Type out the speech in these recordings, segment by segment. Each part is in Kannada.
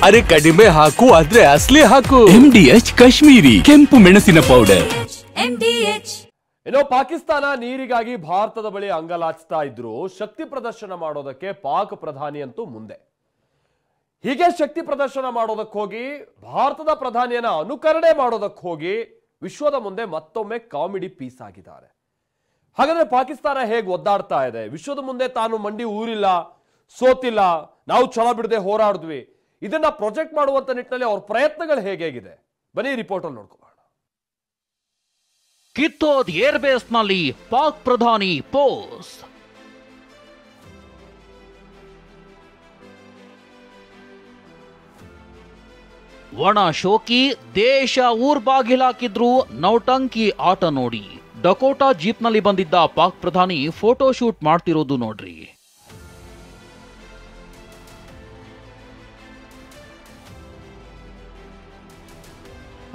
ಅರೆ ಕಡಿಮೆ ಹಾಕು ಆದ್ರೆ ಅಸಲಿ ಹಾಕು. MDH ಕಾಶ್ಮೀರಿ ಕೆಂಪು ಮೆಣಸಿನ ಪೌಡರ್. ಇನ್ನು ಪಾಕಿಸ್ತಾನ ನೀರಿಗಾಗಿ ಭಾರತದ ಬಳಿ ಅಂಗಲಾಚ್ತಾ ಇದ್ರು ಶಕ್ತಿ ಪ್ರದರ್ಶನ ಮಾಡೋದಕ್ಕೆ ಪಾಕ್ ಪ್ರಧಾನಿ ಅಂತೂ ಮುಂದೆ. ಹೀಗೆ ಶಕ್ತಿ ಪ್ರದರ್ಶನ ಮಾಡೋದಕ್ಕೆ ಹೋಗಿ ಭಾರತದ ಪ್ರಧಾನಿಯನ್ನ ಅನುಕರಣೆ ಮಾಡೋದಕ್ಕೆ ಹೋಗಿ ವಿಶ್ವದ ಮುಂದೆ ಮತ್ತೊಮ್ಮೆ ಕಾಮಿಡಿ ಪೀಸ್ ಆಗಿದ್ದಾರೆ. ಹಾಗಾದ್ರೆ ಪಾಕಿಸ್ತಾನ ಹೇಗೆ ಒದ್ದಾಡ್ತಾ ಇದೆ, ವಿಶ್ವದ ಮುಂದೆ ತಾನು ಮಂಡಿ ಊರಿಲ್ಲ, ಸೋತಿಲ್ಲ, ನಾವು ಛಲ ಬಿಡದೆ ಹೋರಾಡಿದ್ವಿ, ಇದನ್ನ ಪ್ರೊಜೆಕ್ಟ್ ಮಾಡುವಂತ ನಿಟ್ಟಿನಲ್ಲಿ ಅವ್ರ ಪ್ರಯತ್ನಗಳು ಹೇಗಿದೆ ಬನ್ನಿ ರಿಪೋರ್ಟ್ ಅಲ್ಲಿ ನೋಡ್ಕೊಳ್ಳೋಣ. ಕಿತ್ತೋದ್ ಏರ್ಬೇಸ್ ನಲ್ಲಿ ಪಾಕ್ ಪ್ರಧಾನಿ ಪೋಸ್. ಒಣ ಶೋಕಿ ದೇಶ ಊರ್ ಬಾಗಿಲಾಕಿದ್ರು ನೌಟಂಕಿ ಆಟ ನೋಡಿ. ಡಕೋಟಾ ಜೀಪ್ ನಲ್ಲಿ ಬಂದಿದ್ದ ಪಾಕ್ ಪ್ರಧಾನಿ ಫೋಟೋ ಶೂಟ್ ಮಾಡ್ತಿರೋದು ನೋಡ್ರಿ.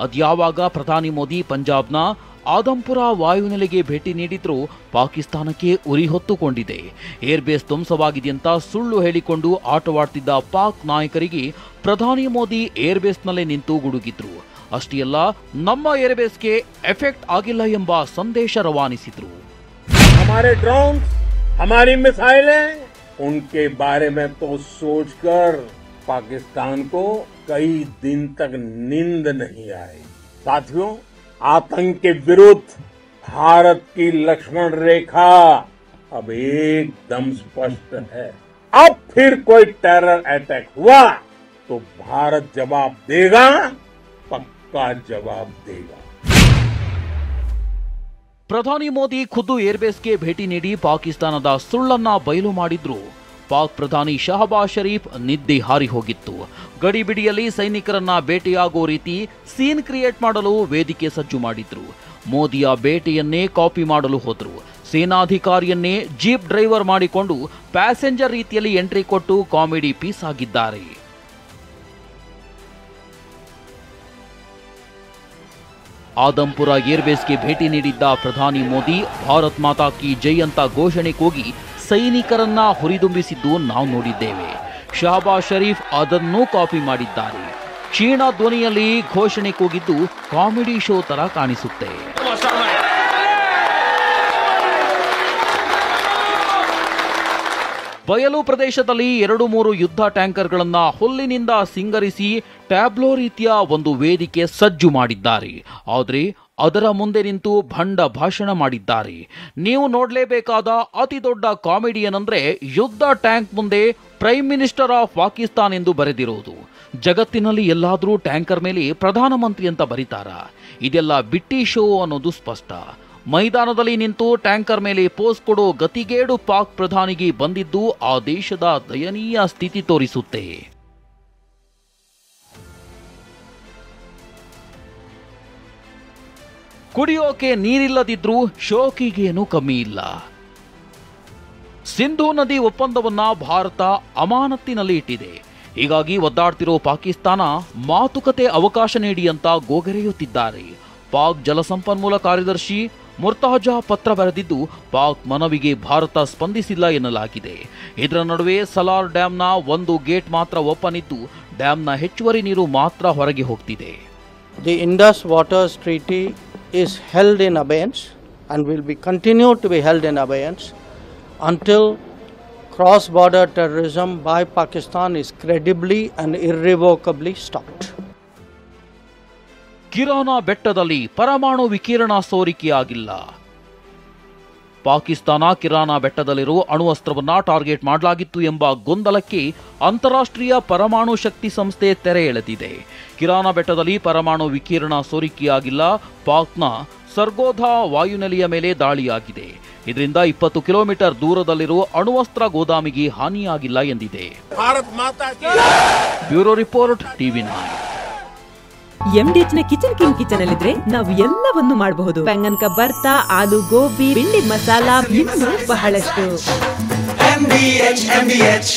ಅದ್ಯಾವಾಗ ಪ್ರಧಾನಿ ಮೋದಿ ಪಂಜಾಬ್ನ ಆದಂಪುರ ವಾಯುನೆಲೆಗೆ ಭೇಟಿ ನೀಡಿದ್ರು ಪಾಕಿಸ್ತಾನಕ್ಕೆ ಉರಿ ಹೊತ್ತುಕೊಂಡಿದೆ. ಏರ್ಬೇಸ್ ಧ್ವಂಸವಾಗಿದೆಯಂತ ಸುಳ್ಳು ಹೇಳಿಕೊಂಡು ಆಟವಾಡ್ತಿದ್ದ ಪಾಕ್ ನಾಯಕರಿಗೆ ಪ್ರಧಾನಿ ಮೋದಿ ಏರ್ಬೇಸ್ನಲ್ಲೇ ನಿಂತು ಗುಡುಗಿದ್ರು. ಅಷ್ಟೇ ಅಲ್ಲ, ನಮ್ಮ ಏರ್ಬೇಸ್ಗೆ ಎಫೆಕ್ಟ್ ಆಗಿಲ್ಲ ಎಂಬ ಸಂದೇಶ ರವಾನಿಸಿದ್ರು. हमारे ड्रोन, हमारी मिसाइलें, उनके बारे में तो सोचकर पाकिस्तान को कई दिन तक नींद नहीं आई. साथियों, आतंक के विरुद्ध भारत की लक्ष्मण रेखा अब एकदम स्पष्ट है. अब फिर कोई टेरर अटैक हुआ तो भारत जवाब देगा, पक्का जवाब देगा. ಪ್ರಧಾನಿ ಮೋದಿ ಖುದ್ದು ಏರ್ಬೇಸ್ಗೆ ಭೇಟಿ ನೀಡಿ ಪಾಕಿಸ್ತಾನದ ಸುಳ್ಳನ್ನ ಬಯಲು ಮಾಡಿದ್ರು. ಪಾಕ್ ಪ್ರಧಾನಿ ಶಹಬಾಜ್ ಶರೀಫ್ ನಿದ್ದೆ ಹಾರಿ ಹೋಗಿತ್ತು. ಗಡಿಬಿಡಿಯಲ್ಲಿ ಸೈನಿಕರನ್ನ ಭೇಟಿಯಾಗೋ ರೀತಿ ಸೀನ್ ಕ್ರಿಯೇಟ್ ಮಾಡಲು ವೇದಿಕೆ ಸಜ್ಜು ಮಾಡಿದ್ರು. ಮೋದಿಯ ಭೇಟಿಯನ್ನೇ ಕಾಪಿ ಮಾಡಲು ಹೋದ್ರು. ಸೇನಾಧಿಕಾರಿಯನ್ನೇ ಜೀಪ್ ಡ್ರೈವರ್ ಮಾಡಿಕೊಂಡು ಪ್ಯಾಸೆಂಜರ್ ರೀತಿಯಲ್ಲಿ ಎಂಟ್ರಿ ಕೊಟ್ಟು ಕಾಮಿಡಿ ಪೀಸ್ ಆಗಿದ್ದಾರೆ. ಆದಂಪುರ ಏರ್ಬೇಸ್ಗೆ ಭೇಟಿ ನೀಡಿದ್ದ ಪ್ರಧಾನಿ ಮೋದಿ ಭಾರತ್ ಮಾತಾ ಕಿ ಜೈ ಅಂತ ಘೋಷಣೆ ಕೂಗಿ ಸೈನಿಕರನ್ನ ಹುರಿದುಂಬಿಸಿದ್ದು ನಾವು ನೋಡಿದ್ದೇವೆ. ಶಹಬಾಜ್ ಶರೀಫ್ ಅದನ್ನೂ ಕಾಪಿ ಮಾಡಿದ್ದಾರೆ. ಕ್ಷೀಣ ಧ್ವನಿಯಲ್ಲಿ ಘೋಷಣೆ ಕೂಗಿದ್ದು ಕಾಮಿಡಿ ಶೋ ತರ ಕಾಣಿಸುತ್ತೆ. ಬಯಲು ಪ್ರದೇಶದಲ್ಲಿ 2-3 ಯುದ್ಧ ಟ್ಯಾಂಕರ್ಗಳನ್ನ ಹುಲ್ಲಿನಿಂದ ಸಿಂಗರಿಸಿ ಟ್ಯಾಬ್ಲೋ ರೀತಿಯ ಒಂದು ವೇದಿಕೆ ಸಜ್ಜು ಮಾಡಿದ್ದಾರೆ. ಆದರೆ ಅದರ ಮುಂದೆ ನಿಂತು ಭಂಡ ಭಾಷಣ ಮಾಡಿದ್ದಾರೆ. ನೀವು ನೋಡಲೇಬೇಕಾದ ಅತಿ ದೊಡ್ಡ ಕಾಮಿಡಿ ಏನಂದ್ರೆ ಯುದ್ಧ ಟ್ಯಾಂಕ್ ಮುಂದೆ ಪ್ರೈಮ್ ಮಿನಿಸ್ಟರ್ ಆಫ್ ಪಾಕಿಸ್ತಾನ್ ಎಂದು ಬರೆದಿರೋದು. ಜಗತ್ತಿನಲ್ಲಿ ಎಲ್ಲಾದ್ರೂ ಟ್ಯಾಂಕರ್ ಮೇಲೆ ಪ್ರಧಾನಮಂತ್ರಿ ಅಂತ ಬರೀತಾರ? ಇದೆಲ್ಲ ಬಿಟ್ಟಿ ಶೋ ಅನ್ನೋದು ಸ್ಪಷ್ಟ. ಮೈದಾನದಲ್ಲಿ ನಿಂತು ಟ್ಯಾಂಕರ್ ಮೇಲೆ ಪೋಸ್ ಕೊಡೋ ಗತಿಗೇಡು ಪಾಕ್ ಪ್ರಧಾನಿಗೆ ಬಂದಿದ್ದು ಆ ದೇಶದ ದಯನೀಯ ಸ್ಥಿತಿ ತೋರಿಸುತ್ತೆ. ಕುಡಿಯೋಕೆ ನೀರಿಲ್ಲದಿದ್ರೂ ಶೋಕಿಗೇನು ಕಮ್ಮಿ ಇಲ್ಲ. ಸಿಂಧೂ ನದಿ ಒಪ್ಪಂದವನ್ನ ಭಾರತ ಅಮಾನತ್ತಿನಲ್ಲಿ ಇಟ್ಟಿದೆ. ಹೀಗಾಗಿ ಒದ್ದಾಡ್ತಿರೋ ಪಾಕಿಸ್ತಾನ ಮಾತುಕತೆ ಅವಕಾಶ ನೀಡಿ ಅಂತ ಗೋಗರೆಯುತ್ತಿದ್ದಾರೆ. ಪಾಕ್ ಜಲಸಂಪನ್ಮೂಲ ಕಾರ್ಯದರ್ಶಿ ಮುರ್ತಾಜಾ ಪತ್ರ ಬರೆದಿದ್ದು ಪಾಕ್ ಮನವಿಗೆ ಭಾರತ ಸ್ಪಂದಿಸಿಲ್ಲ ಎನ್ನಲಾಗಿದೆ. ಇದರ ನಡುವೆ ಸಲಾರ್ ಡ್ಯಾಂನ ಒಂದು ಗೇಟ್ ಮಾತ್ರ ಓಪನ್ ಇದ್ದು ಡ್ಯಾಂನ ಹೆಚ್ಚುವರಿ ನೀರು ಮಾತ್ರ ಹೊರಗೆ ಹೋಗ್ತಿದೆ. The Indus Waters Treaty is held in abeyance and will be continued to be held in abeyance until cross-border terrorism by Pakistan is credibly and irrevocably stopped. ಕಿರಾನ ಬೆಟ್ಟದಲ್ಲಿ ಪರಮಾಣು ವಿಕಿರಣ ಸೋರಿಕೆಯಾಗಿಲ್ಲ. ಪಾಕಿಸ್ತಾನ ಕಿರಾನ ಬೆಟ್ಟದಲ್ಲಿರುವ ಅಣುವಸ್ತ್ರವನ್ನ ಟಾರ್ಗೆಟ್ ಮಾಡಲಾಗಿತ್ತು ಎಂಬ ಗೊಂದಲಕ್ಕೆ ಅಂತಾರಾಷ್ಟ್ರೀಯ ಪರಮಾಣು ಶಕ್ತಿ ಸಂಸ್ಥೆ ತೆರೆ ಎಳೆದಿದೆ. ಕಿರಾನ ಬೆಟ್ಟದಲ್ಲಿ ಪರಮಾಣು ವಿಕಿರಣ ಸೋರಿಕೆಯಾಗಿಲ್ಲ. ಪಾಕ್ನ ಸರ್ಗೋಧಾ ವಾಯುನೆಲೆಯ ಮೇಲೆ ದಾಳಿಯಾಗಿದೆ. ಇದರಿಂದ 20 ಕಿಲೋಮೀಟರ್ ದೂರದಲ್ಲಿರುವ ಅಣುವಸ್ತ್ರ ಗೋದಾಮಿಗೆ ಹಾನಿಯಾಗಿಲ್ಲ ಎಂದಿದೆ. Bureau report, TV9. MDH ನ ಕಿಚನ್ ಅಲ್ಲಿದ್ರೆ ನಾವು ಎಲ್ಲವನ್ನು ಮಾಡಬಹುದು. ಬೆಂಗನ್ ಕಾ ಬರ್ತಾ, ಆಲೂ ಗೋಬಿ, ಭಿಂಡಿ ಮಸಾಲಾ, ಇನ್ನೂ ಬಹಳಷ್ಟು. MDH